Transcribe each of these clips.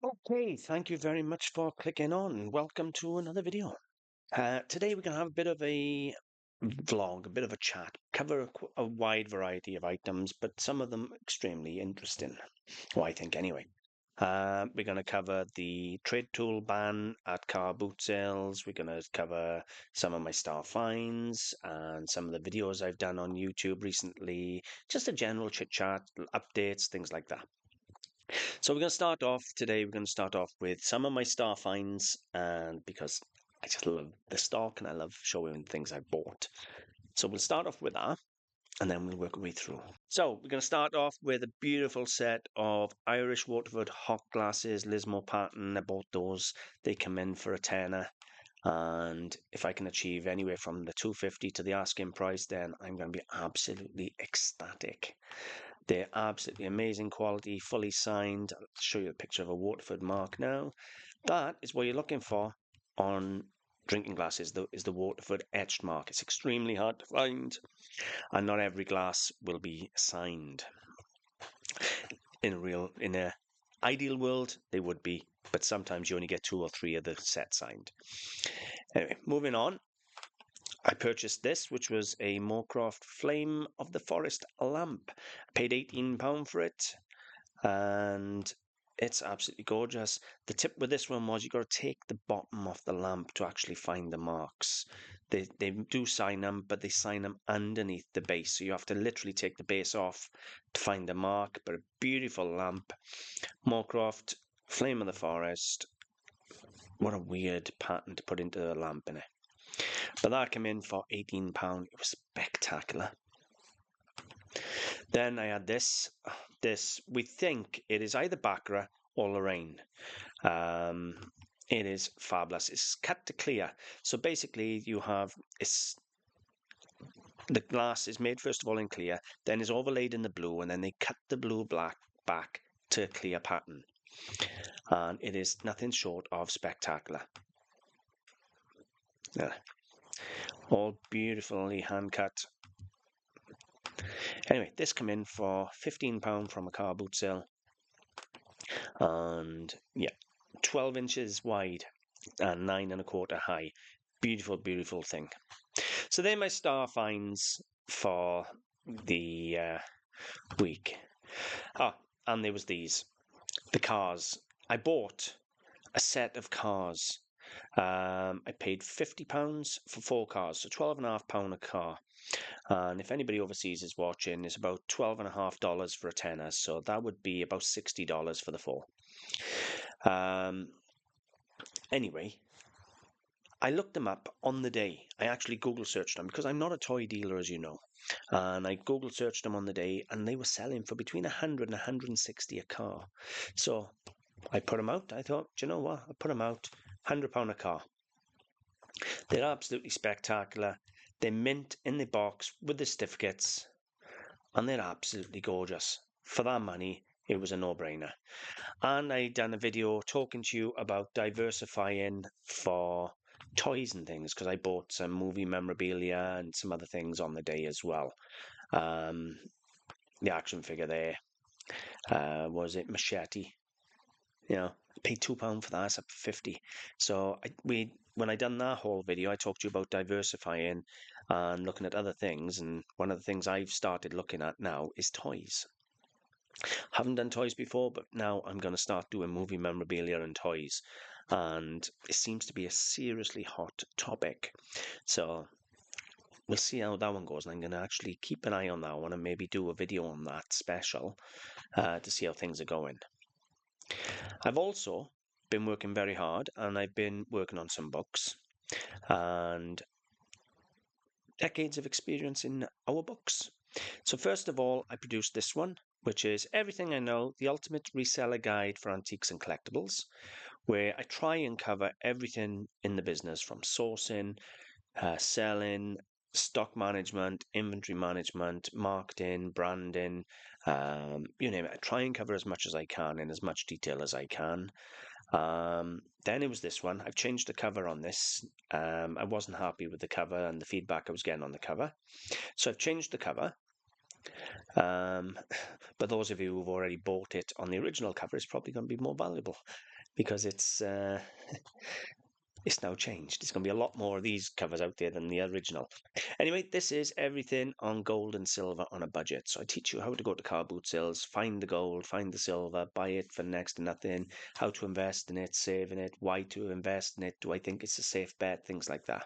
Okay, thank you very much for clicking on. Welcome to another video. Today we're going to have a bit of a vlog, a bit of a chat, cover a wide variety of items, but some of them extremely interesting, well, I think anyway. We're going to cover the trade tool ban at car boot sales. We're going to cover some of my star finds and some of the videos I've done on YouTube recently, just a general chit chat, updates, things like that. So we're going to start off today. We're going to start off with some of my star finds, and because I just love the stock and I love showing things I bought. So we'll start off with that, and then we'll work our way through. So we're going to start off with a beautiful set of Irish Waterford hot glasses, Lismore pattern. I bought those. They come in for a tenner. And if I can achieve anywhere from the 250 to the asking price, then I'm going to be absolutely ecstatic. They're absolutely amazing quality, fully signed. I'll show you a picture of a Waterford mark now. That is what you're looking for on drinking glasses, is the Waterford etched mark. It's extremely hard to find, and not every glass will be signed. In a ideal world, they would be, but sometimes you only get 2 or 3 of the set signed. Anyway, moving on. I purchased this, which was a Moorcroft Flame of the Forest lamp. I paid £18 for it, and it's absolutely gorgeous. The tip with this one was you got to take the bottom off the lamp to actually find the marks. They do sign them, but they sign them underneath the base, so you have to literally take the base off to find the mark. But a beautiful lamp, Moorcroft Flame of the Forest. What a weird pattern to put into a lamp in it. But that came in for £18. It was spectacular. Then I had this. This, we think it is either Baccarat or Lorraine. It is fabulous. It's cut to clear. So basically you have, the glass is made first of all in clear, then is overlaid in the blue, and then they cut the blue black back to a clear pattern. And it is nothing short of spectacular. Yeah. All beautifully hand cut. Anyway, this came in for £15 from a car boot sale. And yeah, 12 inches wide and 9¼ high. Beautiful, beautiful thing. So they're my star finds for the week. And there was these. The cars. I bought a set of cars. I paid £50 for 4 cars, so £12.50 a car. And if anybody overseas is watching, it's about $12.50 for a tenner, so that would be about $60 for the 4. Anyway, I looked them up on the day. I actually Google searched them because I'm not a toy dealer, as you know. And I Google searched them on the day, and they were selling for between 100 and 160 a car. So I put them out. I thought, do you know what? I put them out, £100 a car. They're absolutely spectacular. They're mint in the box with the certificates, and they're absolutely gorgeous. For that money, it was a no-brainer. And I done a video talking to you about diversifying for toys and things, because I bought some movie memorabilia and some other things on the day as well. The action figure there, was it Machete? You know, I paid £2 for that. It's up for 50. So when I done that whole video, I talked to you about diversifying and looking at other things. And one of the things I've started looking at now is toys. Haven't done toys before, but now I'm going to start doing movie memorabilia and toys. And it seems to be a seriously hot topic. So we'll see how that one goes. And I'm going to actually keep an eye on that one and maybe do a video on that special to see how things are going. I've also been working very hard, and I've been working on some books and decades of experience in our books. So first of all, I produced this one, which is Everything I Know, the Ultimate Reseller Guide for Antiques and Collectibles, where I try and cover everything in the business, from sourcing, selling, stock management, inventory management, marketing, branding, you name it. I try and cover as much as I can in as much detail as I can. Then it was this one. I've changed the cover on this. I wasn't happy with the cover and the feedback I was getting on the cover. So I've changed the cover. But those of you who've already bought it on the original cover, it's probably going to be more valuable because it's now changed. There's going to be a lot more of these covers out there than the original. Anyway, this is everything on gold and silver on a budget. So I teach you how to go to car boot sales, find the gold, find the silver, buy it for next to nothing, how to invest in it, save in it, why to invest in it, do I think it's a safe bet, things like that.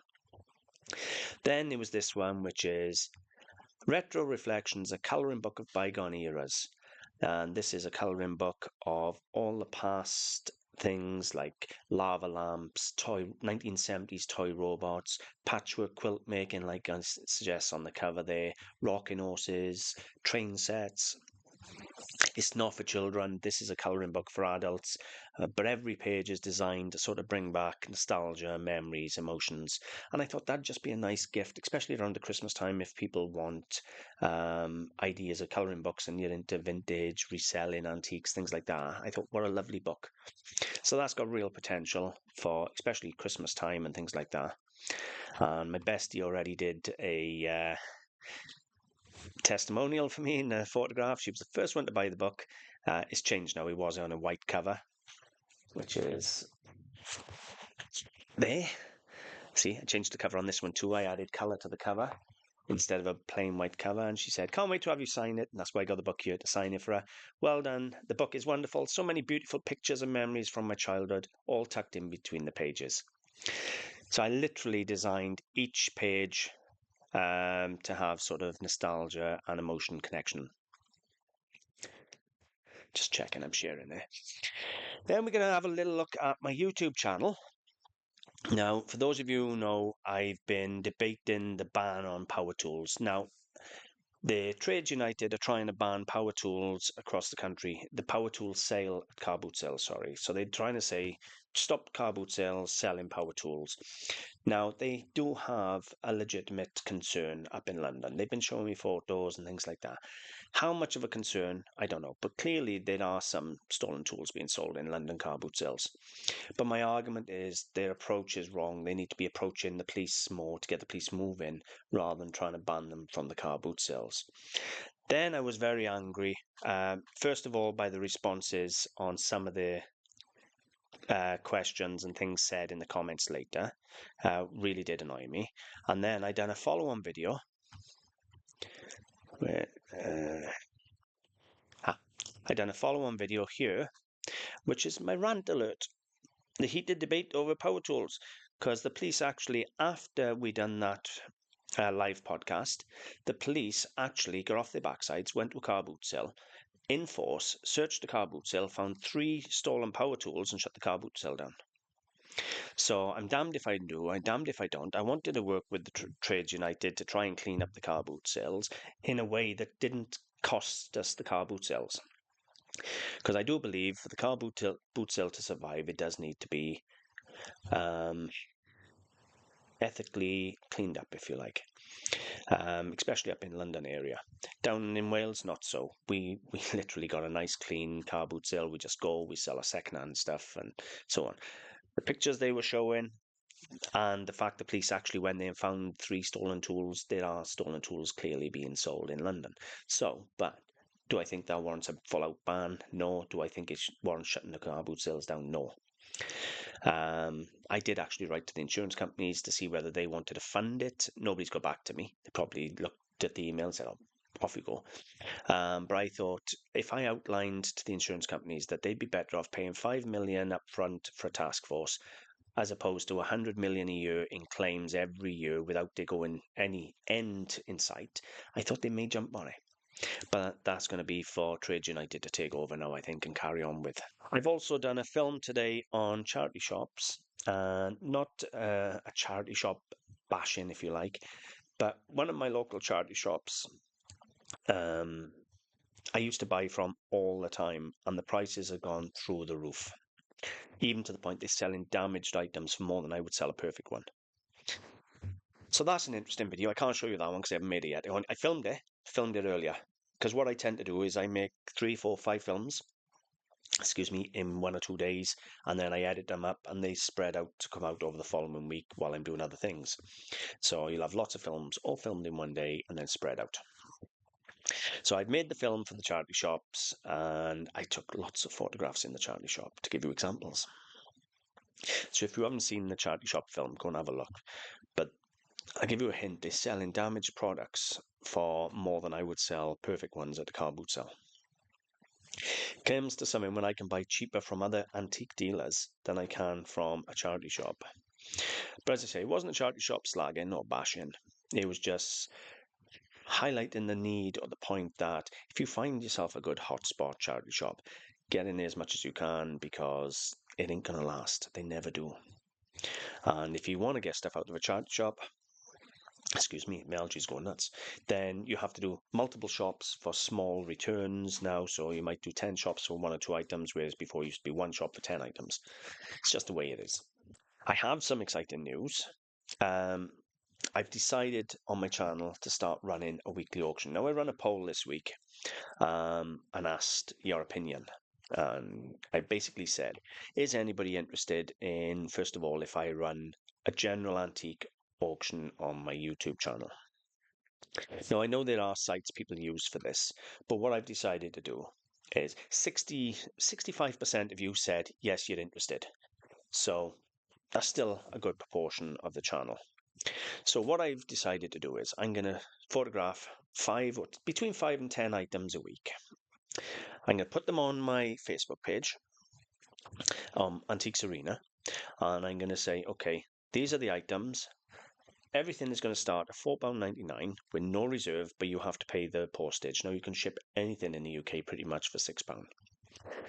Then there was this one, which is Retro Reflections, a colouring book of bygone eras. And this is a colouring book of all the past things like lava lamps, 1970s toy robots, patchwork quilt making, like I suggest on the cover there, rocking horses, train sets. It's not for children. This is a colouring book for adults, but every page is designed to sort of bring back nostalgia, memories, emotions. And I thought that'd just be a nice gift, especially around the Christmas time if people want ideas of colouring books and you're into vintage, reselling, antiques, things like that. I thought, what a lovely book. So that's got real potential for especially Christmas time and things like that. And my bestie already did a testimonial for me in a photograph. She was the first one to buy the book. It's changed now. It was on a white cover, which is there. See, I changed the cover on this one too. I added colour to the cover instead of a plain white cover. And she said, can't wait to have you sign it. And that's why I got the book here to sign it for her. Well done. The book is wonderful. So many beautiful pictures and memories from my childhood, all tucked in between the pages. So I literally designed each page to have sort of nostalgia and emotion connection. Just checking I'm sharing there. Then we're going to have a little look at my YouTube channel. Now, for those of you who know, I've been debating the ban on power tools. Now, the Trades United are trying to ban power tools across the country. The power tool sale, car boot sales, sorry. So they're trying to say, stop car boot sales selling power tools. Now, they do have a legitimate concern up in London. They've been showing me photos and things like that. How much of a concern, I don't know. But clearly there are some stolen tools being sold in London car boot sales. But my argument is their approach is wrong. They need to be approaching the police more to get the police moving rather than trying to ban them from the car boot sales. Then I was very angry, first of all, by the responses on some of the questions and things said in the comments later. Really did annoy me. And then I done a follow-on video where I done a follow-on video here, which is my rant alert. The heated debate over power tools, because the police actually, after we done that live podcast, the police actually got off their backsides, went to a car boot sale, in force, searched the car boot sale, found 3 stolen power tools and shut the car boot sale down. So I'm damned if I do, I'm damned if I don't. I wanted to work with the Trades United to try and clean up the car boot sales in a way that didn't cost us the car boot sales. Because I do believe for the car boot sale to survive, it does need to be ethically cleaned up, if you like, especially up in London area. Down in Wales, not so. We literally got a nice clean car boot sale. We just go, we sell our second-hand stuff and so on. The pictures they were showing and the fact the police actually went there and found 3 stolen tools, there are stolen tools clearly being sold in London. So, but do I think that warrants a full-out ban? No. Do I think it warrants shutting the car boot sales down? No. I did actually write to the insurance companies to see whether they wanted to fund it. Nobody's got back to me. They probably looked at the email and said, oh, off you go. But I thought if I outlined to the insurance companies that they'd be better off paying 5 million up front for a task force as opposed to 100 million a year in claims every year without there going any end in sight, I thought they may jump on it. But that's going to be for Trades United to take over now, I think, and carry on with. I've also done a film today on charity shops, not a charity shop bashing, if you like, but one of my local charity shops I used to buy from all the time, and the prices have gone through the roof, even to the point they're selling damaged items for more than I would sell a perfect one. So that's an interesting video. I can't show you that one because I haven't made it yet. I filmed it earlier, because what I tend to do is I make 3, 4, 5 films, in 1 or 2 days, and then I edit them up and they spread out to come out over the following week while I'm doing other things. So you'll have lots of films all filmed in 1 day and then spread out. So I'd made the film for the charity shops, and I took lots of photographs in the charity shop to give you examples. So if you haven't seen the charity shop film, go and have a look. But I'll give you a hint, they're selling damaged products for more than I would sell perfect ones at a car boot sale. Comes to something when I can buy cheaper from other antique dealers than I can from a charity shop. But as I say, it wasn't a charity shop slagging or bashing. It was just highlighting the need or the point that if you find yourself a good hotspot charity shop, get in there as much as you can, because it ain't gonna last. They never do. And if you want to get stuff out of a charity shop, excuse me, my allergies going nuts, then you have to do multiple shops for small returns now. So you might do 10 shops for 1 or 2 items, whereas before it used to be 1 shop for 10 items. It's just the way it is. I have some exciting news. I've decided on my channel to start running a weekly auction. Now, I run a poll this week and asked your opinion. And I basically said, is anybody interested in, first of all, if I run a general antique auction on my YouTube channel? Now, I know there are sites people use for this, but what I've decided to do is 65% of you said, yes, you're interested. So that's still a good proportion of the channel. So what I've decided to do is I'm going to photograph between 5 and 10 items a week. I'm going to put them on my Facebook page, Antiques Arena, and I'm going to say, okay, these are the items. Everything is going to start at £4.99 with no reserve, but you have to pay the postage. Now, you can ship anything in the UK pretty much for £6.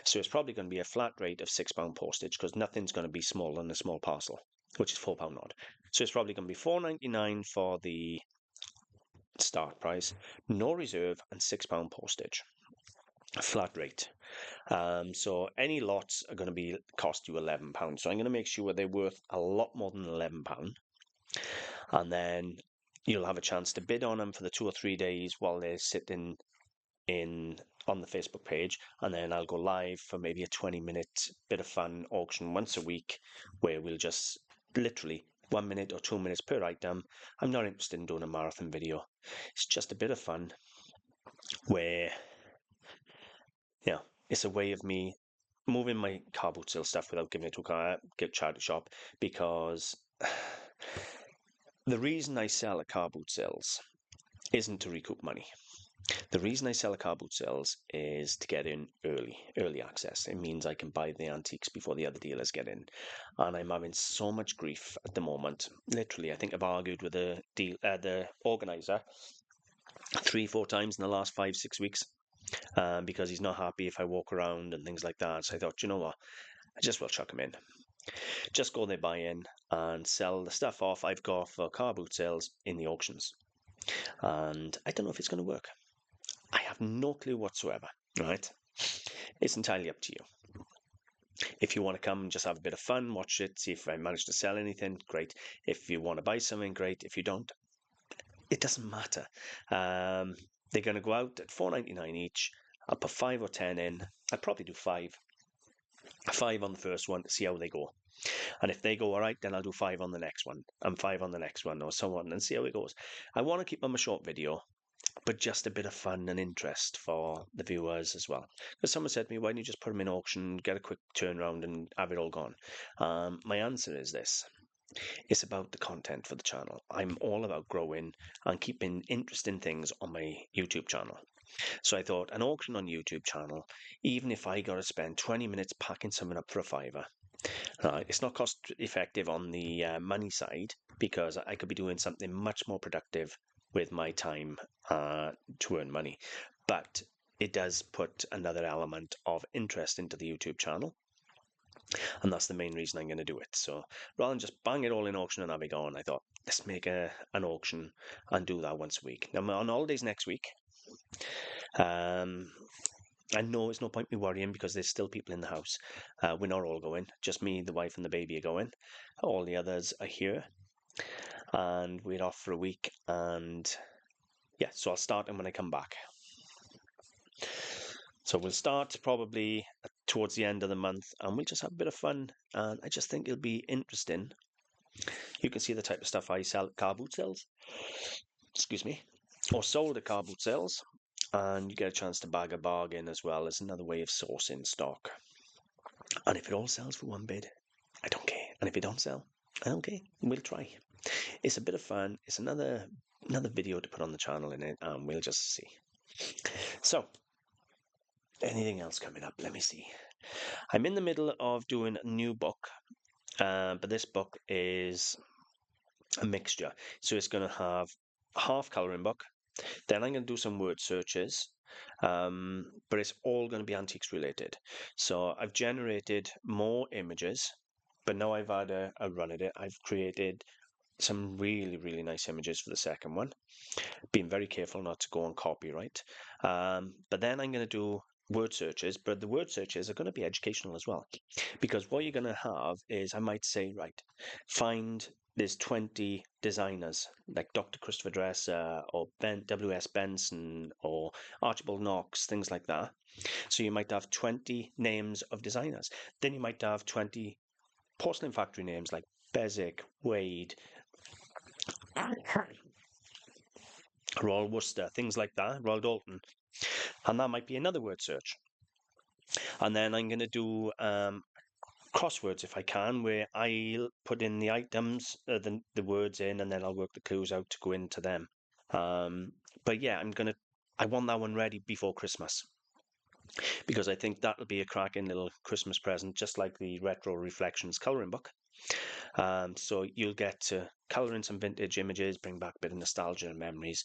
So it's probably going to be a flat rate of £6 postage, because nothing's going to be smaller than a small parcel, which is £4 odd. So it's probably going to be £4.99 for the start price, no reserve, and £6 postage. A flat rate. So any lots are going to cost you £11. So I'm going to make sure they're worth a lot more than £11. And then you'll have a chance to bid on them for the 2 or 3 days while they're sitting on the Facebook page, and then I'll go live for maybe a 20-minute bit of fun auction once a week, where we'll just literally 1 minute or 2 minutes per item. I'm not interested in doing a marathon video. It's just a bit of fun where, it's a way of me moving my car boot sale stuff without giving it to a charity shop, because the reason I sell at car boot sales isn't to recoup money. The reason I sell at car boot sales is to get in early access. It means I can buy the antiques before the other dealers get in. And I'm having so much grief at the moment. Literally, I think I've argued with the organizer 3-4 times in the last 5-6 weeks, because he's not happy if I walk around and things like that. So I thought, you know what, I just will chuck him in. Just go there, buy in, and sell the stuff off I've got for car boot sales in the auctions. And I don't know if it's going to work. I have no clue whatsoever, right? It's entirely up to you. If you want to come and just have a bit of fun, watch it, see if I manage to sell anything, great. If you want to buy something, great. If you don't, it doesn't matter. They're going to go out at £4.99 each. I'll put 5 or 10 in. I'll probably do 5. 5 on the first one to see how they go. And if they go all right, then I'll do 5 on the next one, and 5 on the next one, or so on, and see how it goes. I want to keep them a short video, but just a bit of fun and interest for the viewers as well. Because someone said to me, why don't you just put them in auction, get a quick turnaround, and have it all gone? My answer is this. It's about the content for the channel. I'm all about growing and keeping interesting things on my YouTube channel. So I thought an auction on YouTube channel, even if I got to spend 20 minutes packing something up for a £5, it's not cost effective on the money side, because I could be doing something much more productive with my time to earn money. But it does put another element of interest into the YouTube channel. And that's the main reason I'm going to do it. So rather than just bang it all in auction and have it gone, I thought, let's make an auction and do that once a week. Now, I'm on holidays next week. I know it's no point me worrying, because there's still people in the house. We're not all going. Just me, the wife, and the baby are going. All the others are here. And we're off for a week. And yeah, so I'll start them when I come back. So we'll start probably towards the end of the month, and we'll just have a bit of fun. And I just think it'll be interesting. You can see the type of stuff I sell at car boot sales. Excuse me. Or sold at car boot sales. and you get a chance to bag a bargain as well as another way of sourcing stock. And if it all sells for one bid, I don't care. And if it don't sell, I don't care. We'll try. It's a bit of fun. It's another video to put on the channel in it, and we'll just see. So, anything else coming up? Let me see. I'm in the middle of doing a new book, but this book is a mixture. So it's going to have a half coloring book. Then I'm going to do some word searches, but it's all going to be antiques related. So I've generated more images, but now I've had a run at it. I've created some really, really nice images for the second one. Being very careful not to go on copyright. But then I'm going to do word searches, but the word searches are going to be educational as well. Because what you're going to have is, I might say, right, find there's 20 designers like Dr. Christopher Dresser or W.S. Benson or Archibald Knox, things like that. So you might have 20 names of designers. Then you might have 20 porcelain factory names like Bezic, Wade, Royal Worcester, things like that, Royal Dalton. And that might be another word search. And then I'm going to do crosswords if I can, where I'll put in the items, the words in, and then I'll work the clues out to go into them. But yeah, I want that one ready before Christmas, because I think that'll be a cracking little Christmas present, just like the Retro Reflections colouring book. So you'll get to colour in some vintage images, bring back a bit of nostalgia and memories.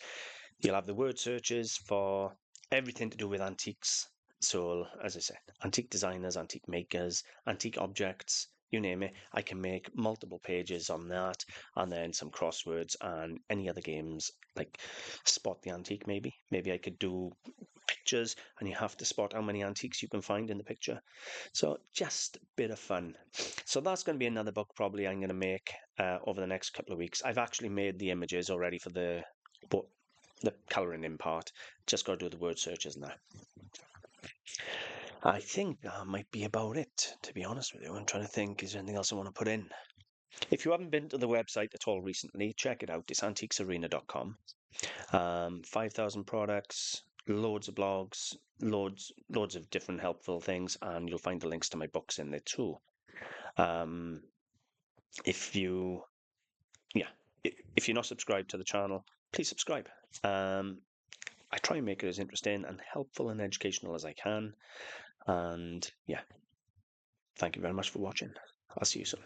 You'll have the word searches for everything to do with antiques. So, as I said, antique designers, antique makers, antique objects, you name it. I can make multiple pages on that, and then some crosswords and any other games like Spot the Antique, maybe. Maybe I could do pictures, and you have to spot how many antiques you can find in the picture. So, just a bit of fun. So, that's going to be another book probably I'm going to make over the next couple of weeks. I've actually made the images already for the colouring in part. Just got to do the word searches now. I think that might be about it, to be honest with you. I'm trying to think, is there anything else I want to put in? If you haven't been to the website at all recently, check it out. It's antiquesarena.com. 5,000 products, loads of blogs, loads of different helpful things, and you'll find the links to my books in there too. If you, yeah, if you're not subscribed to the channel, please subscribe. I try and make it as interesting and helpful and educational as I can. And yeah, thank you very much for watching. I'll see you soon.